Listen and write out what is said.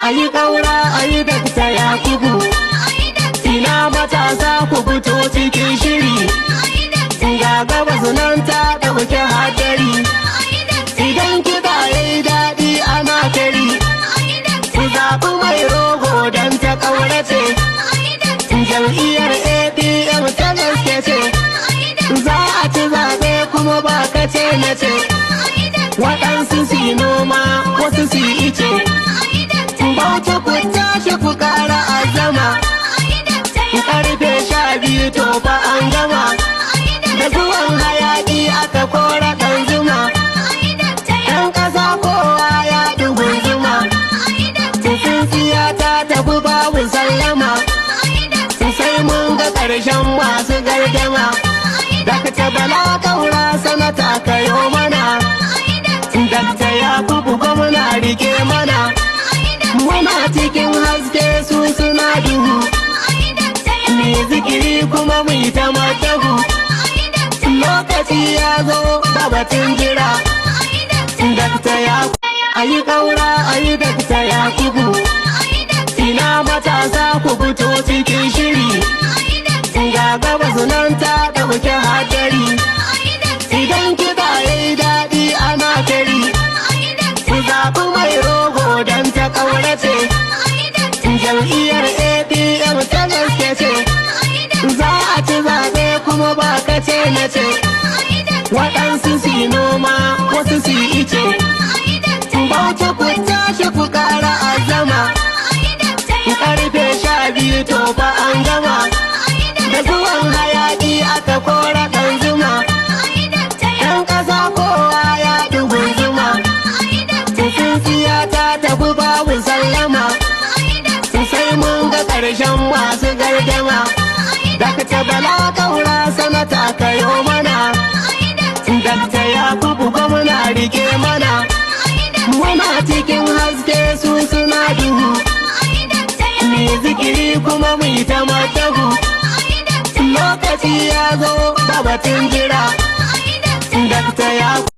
ayi ƙaura ayi dakta Yakubu. Ina matasa ku fito cikin shiri, ga gabas nan ta ɗauke hadari. Idan kiɗa yayi daɗi ana kari, ku zaɓi mai rogo don ta ƙaurace. Jam'iyyar APM ta gaske ce, za a ci zaɓe kuma ba kace na ce. Waɗansu su yi noma wasu su yi ice, Bauchi ku tashi ku ƙara azama. Ƙarfe 12 to fa an gama, da zuwan hayaƙi aka kora ɗan zuma. Ɗan ƙasa kowa ya ɗugun zuma, tsintsiya ta tafi babu sallama. Sai mun ga ƙarshen masu gardama, Dakta Bala Kaura sanata kayo mana, Dakta Yakubu gwamna rike mana. Muna cikin haske su suna duhu, mai zikiri kuma mai ta matahu. Lokaci ya zo ba batun jira, Dakta Yakubu ayi ƙaura ayi Dakta Yakubu. Ina matasa ku fito cikin shiri, ga gabas nan ta ɗauke hadari. Idan kiɗa yayi daɗi ana kari, ku zaɓi mai rogo don ta ƙaurace. Jam'iyyar APM ta gaske ce, za a ci zaɓe kuma ba kace na ce. Waɗansu su yi noma wasu su yi ice, Bauchi ku tashi ku ƙara azama. Ƙarfe 12 to fa an gama, da zuwan hayaƙi aka kora ɗan zuma. Ɗan ƙasa kowa ya ɗugun zuma, tsintsiya ta tafi babu sallama. Sai mun ga ƙarshen masu gardama, Dakta Bala Kaura sanata kayo mana, Dakta Yakubu gwamna rike mana. Muna cikin haske su suna duhu, mai zikiri kuma mai ta matahu. Lokaci ya zo ba batun jira, Dakta Yakubu.